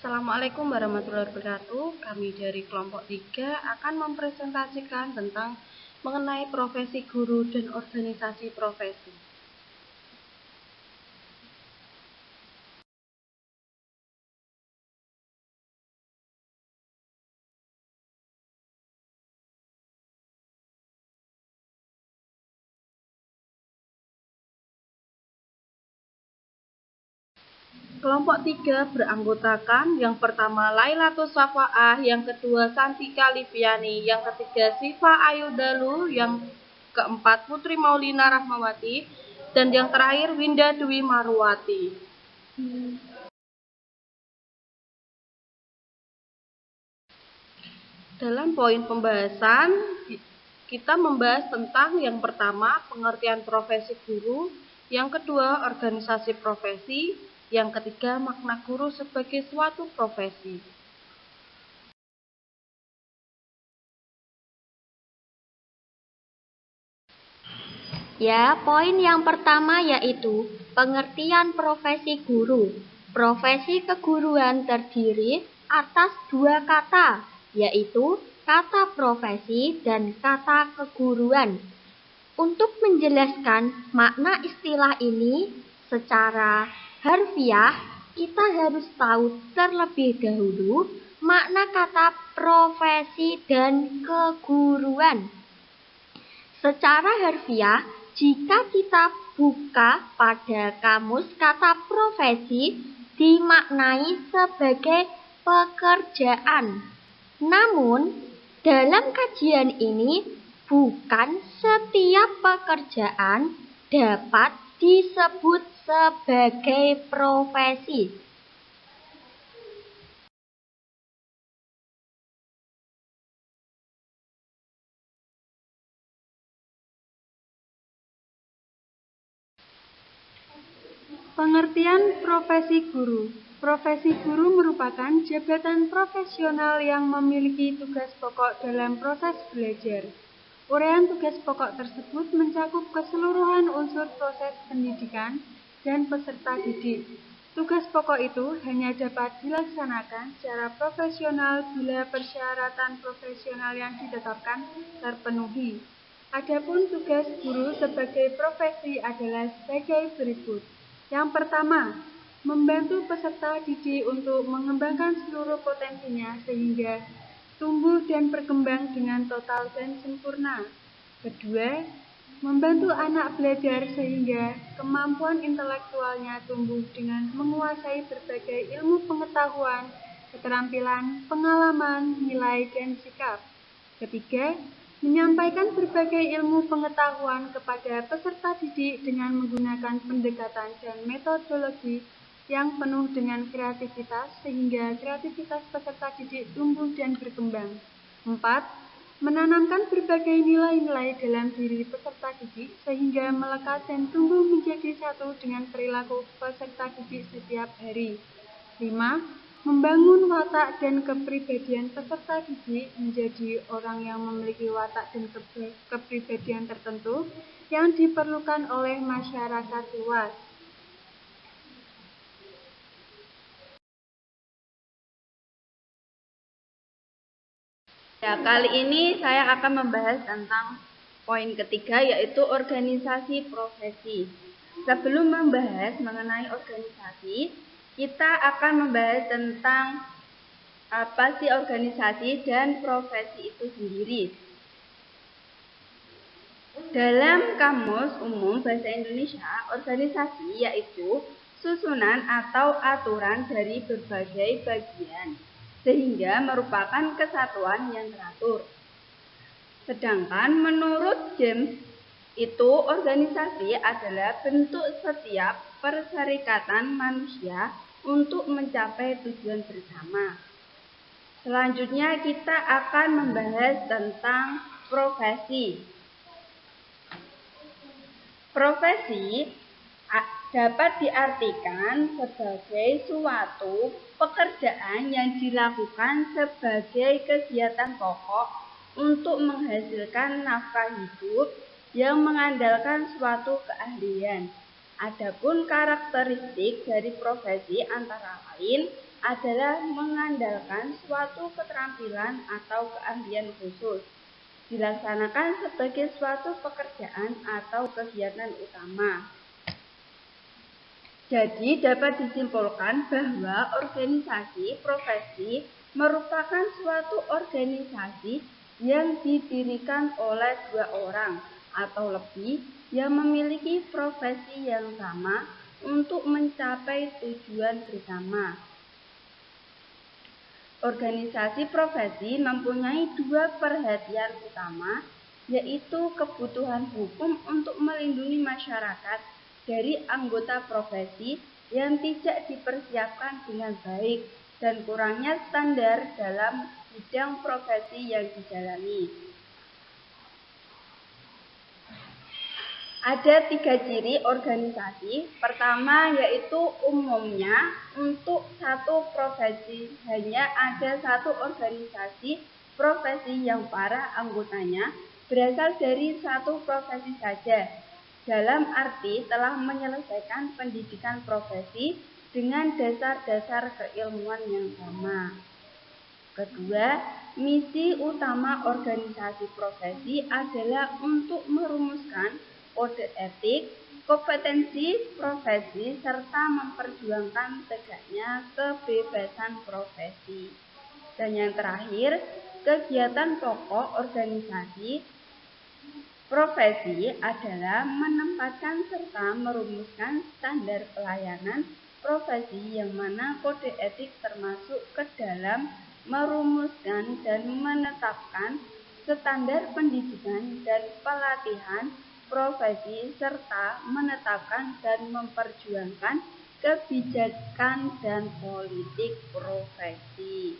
Assalamualaikum warahmatullahi wabarakatuh. Kami dari kelompok 3 akan mempresentasikan tentang mengenai profesi guru dan organisasi profesi. Kelompok 3 beranggotakan yang pertama Lailatul Safa'ah, yang kedua Santika Liviani, yang ketiga Siva Ayudalu, yang keempat Putri Maulina Rahmawati, dan yang terakhir Winda Dwi Marwati. Dalam poin pembahasan, kita membahas tentang yang pertama pengertian profesi guru, yang kedua organisasi profesi, yang ketiga makna guru sebagai suatu profesi. Ya, poin yang pertama yaitu pengertian profesi guru. Profesi keguruan terdiri atas dua kata, yaitu kata profesi dan kata keguruan. Untuk menjelaskan makna istilah ini secara harfiah, kita harus tahu terlebih dahulu makna kata profesi dan keguruan. Secara harfiah, jika kita buka pada kamus, kata profesi dimaknai sebagai pekerjaan. Namun, dalam kajian ini, bukan setiap pekerjaan dapat disebut sebagai profesi. Pengertian profesi guru. Profesi guru merupakan jabatan profesional yang memiliki tugas pokok dalam proses belajar. Uraian tugas pokok tersebut mencakup keseluruhan unsur proses pendidikan dan peserta didik. Tugas pokok itu hanya dapat dilaksanakan secara profesional bila persyaratan profesional yang ditetapkan terpenuhi. Adapun tugas guru sebagai profesi adalah sebagai berikut. Yang pertama, membantu peserta didik untuk mengembangkan seluruh potensinya sehingga tumbuh dan berkembang dengan total dan sempurna. Kedua, membantu anak belajar sehingga kemampuan intelektualnya tumbuh dengan menguasai berbagai ilmu pengetahuan, keterampilan, pengalaman, nilai, dan sikap. Ketiga, menyampaikan berbagai ilmu pengetahuan kepada peserta didik dengan menggunakan pendekatan dan metodologi yang penuh dengan kreativitas sehingga kreativitas peserta didik tumbuh dan berkembang. 4. Menanamkan berbagai nilai-nilai dalam diri peserta didik sehingga melekat dan tumbuh menjadi satu dengan perilaku peserta didik setiap hari. 5. Membangun watak dan kepribadian peserta didik menjadi orang yang memiliki watak dan kepribadian tertentu yang diperlukan oleh masyarakat luas. Ya, kali ini saya akan membahas tentang poin ketiga, yaitu organisasi profesi. Sebelum membahas mengenai organisasi, kita akan membahas tentang apa sih organisasi dan profesi itu sendiri. Dalam Kamus Umum Bahasa Indonesia, organisasi yaitu susunan atau aturan dari berbagai bagian, sehingga merupakan kesatuan yang teratur. Sedangkan menurut James, itu organisasi adalah bentuk setiap perserikatan manusia untuk mencapai tujuan bersama. Selanjutnya kita akan membahas tentang profesi. Profesi dapat diartikan sebagai suatu pekerjaan yang dilakukan sebagai kegiatan pokok untuk menghasilkan nafkah hidup yang mengandalkan suatu keahlian. Adapun karakteristik dari profesi antara lain adalah mengandalkan suatu keterampilan atau keahlian khusus, dilaksanakan sebagai suatu pekerjaan atau kegiatan utama. Jadi dapat disimpulkan bahwa organisasi profesi merupakan suatu organisasi yang didirikan oleh dua orang atau lebih yang memiliki profesi yang sama untuk mencapai tujuan bersama. Organisasi profesi mempunyai dua perhatian utama, yaitu kebutuhan hukum untuk melindungi masyarakat dari anggota profesi yang tidak dipersiapkan dengan baik dan kurangnya standar dalam bidang profesi yang dijalani. Ada 3 ciri organisasi. Pertama yaitu umumnya untuk satu profesi hanya ada satu organisasi profesi yang para anggotanya berasal dari satu profesi saja, dalam arti telah menyelesaikan pendidikan profesi dengan dasar-dasar keilmuan yang sama. Kedua, misi utama organisasi profesi adalah untuk merumuskan kode etik, kompetensi profesi, serta memperjuangkan tegaknya kebebasan profesi. Dan yang terakhir, kegiatan pokok organisasi profesi adalah menempatkan serta merumuskan standar pelayanan profesi yang mana kode etik termasuk ke dalam merumuskan dan menetapkan standar pendidikan dan pelatihan profesi serta menetapkan dan memperjuangkan kebijakan dan politik profesi.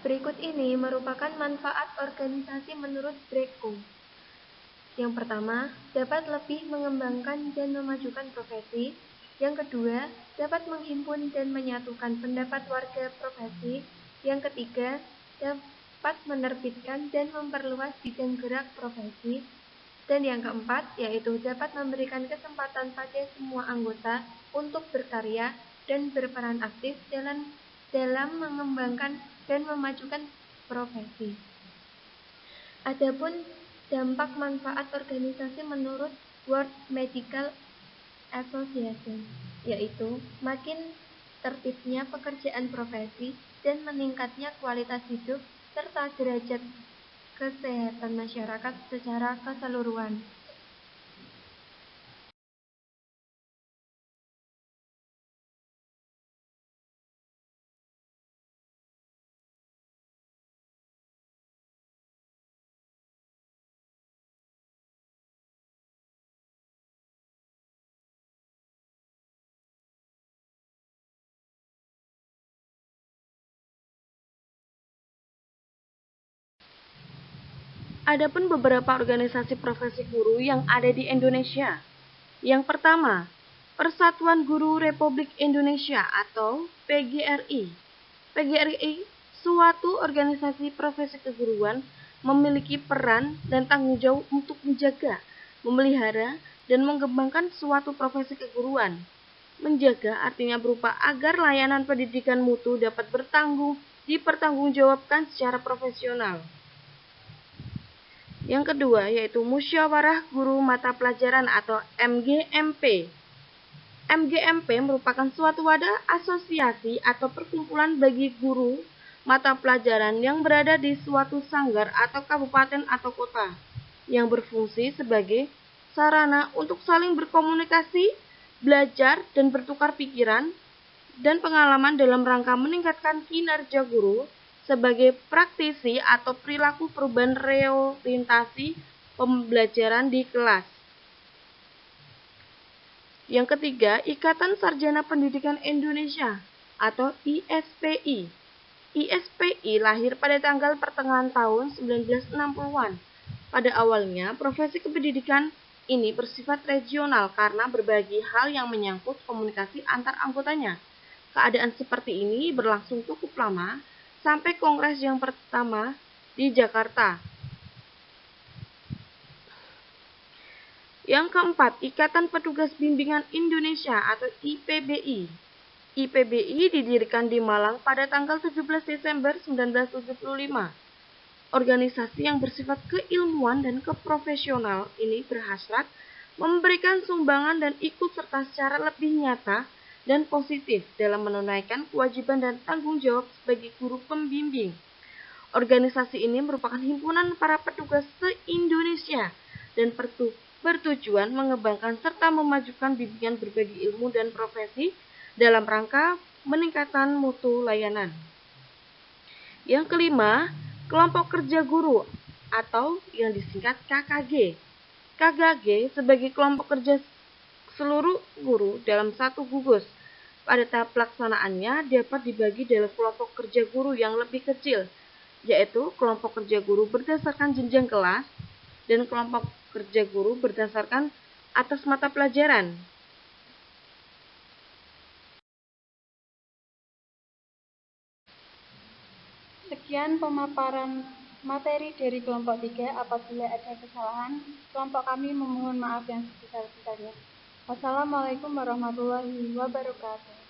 Berikut ini merupakan manfaat organisasi menurut Breco. Yang pertama, dapat lebih mengembangkan dan memajukan profesi. Yang kedua, dapat menghimpun dan menyatukan pendapat warga profesi. Yang ketiga, dapat menerbitkan dan memperluas bidang gerak profesi. Dan yang keempat, yaitu dapat memberikan kesempatan pada semua anggota untuk berkarya dan berperan aktif dalam mengembangkan dan memajukan profesi. Adapun dampak manfaat organisasi menurut World Medical Association, yaitu makin tertibnya pekerjaan profesi dan meningkatnya kualitas hidup serta derajat kesehatan masyarakat secara keseluruhan. Adapun beberapa organisasi profesi guru yang ada di Indonesia. Yang pertama, Persatuan Guru Republik Indonesia atau PGRI. PGRI, suatu organisasi profesi keguruan, memiliki peran dan tanggung jawab untuk menjaga, memelihara, dan mengembangkan suatu profesi keguruan. Menjaga artinya berupa agar layanan pendidikan mutu dapat dipertanggungjawabkan secara profesional. Yang kedua yaitu Musyawarah Guru Mata Pelajaran atau MGMP. MGMP merupakan suatu wadah asosiasi atau perkumpulan bagi guru mata pelajaran yang berada di suatu sanggar atau kabupaten atau kota, yang berfungsi sebagai sarana untuk saling berkomunikasi, belajar, dan bertukar pikiran dan pengalaman dalam rangka meningkatkan kinerja guru sebagai praktisi atau perilaku perubahan reorientasi pembelajaran di kelas. Yang ketiga, Ikatan Sarjana Pendidikan Indonesia atau ISPI. ISPI lahir pada tanggal pertengahan tahun 1960-an. Pada awalnya, profesi kependidikan ini bersifat regional karena berbagai hal yang menyangkut komunikasi antar anggotanya. Keadaan seperti ini berlangsung cukup lama, sampai kongres yang pertama di Jakarta. Yang keempat, Ikatan Petugas Bimbingan Indonesia atau IPBI. IPBI didirikan di Malang pada tanggal 17 Desember 1975. Organisasi yang bersifat keilmuan dan keprofesional ini berhasrat memberikan sumbangan dan ikut serta secara lebih nyata dan positif dalam menunaikan kewajiban dan tanggung jawab sebagai guru pembimbing. Organisasi ini merupakan himpunan para petugas se-Indonesia dan bertujuan mengembangkan serta memajukan bimbingan berbagai ilmu dan profesi dalam rangka meningkatkan mutu layanan. Yang kelima, Kelompok Kerja Guru atau yang disingkat KKG. KKG sebagai kelompok kerja seluruh guru dalam satu gugus. Pada tahap pelaksanaannya dapat dibagi dalam kelompok kerja guru yang lebih kecil, yaitu kelompok kerja guru berdasarkan jenjang kelas dan kelompok kerja guru berdasarkan atas mata pelajaran. Sekian pemaparan materi dari kelompok 3. Apabila ada kesalahan, kelompok kami memohon maaf yang sebesar-besarnya. Wassalamualaikum warahmatullahi wabarakatuh.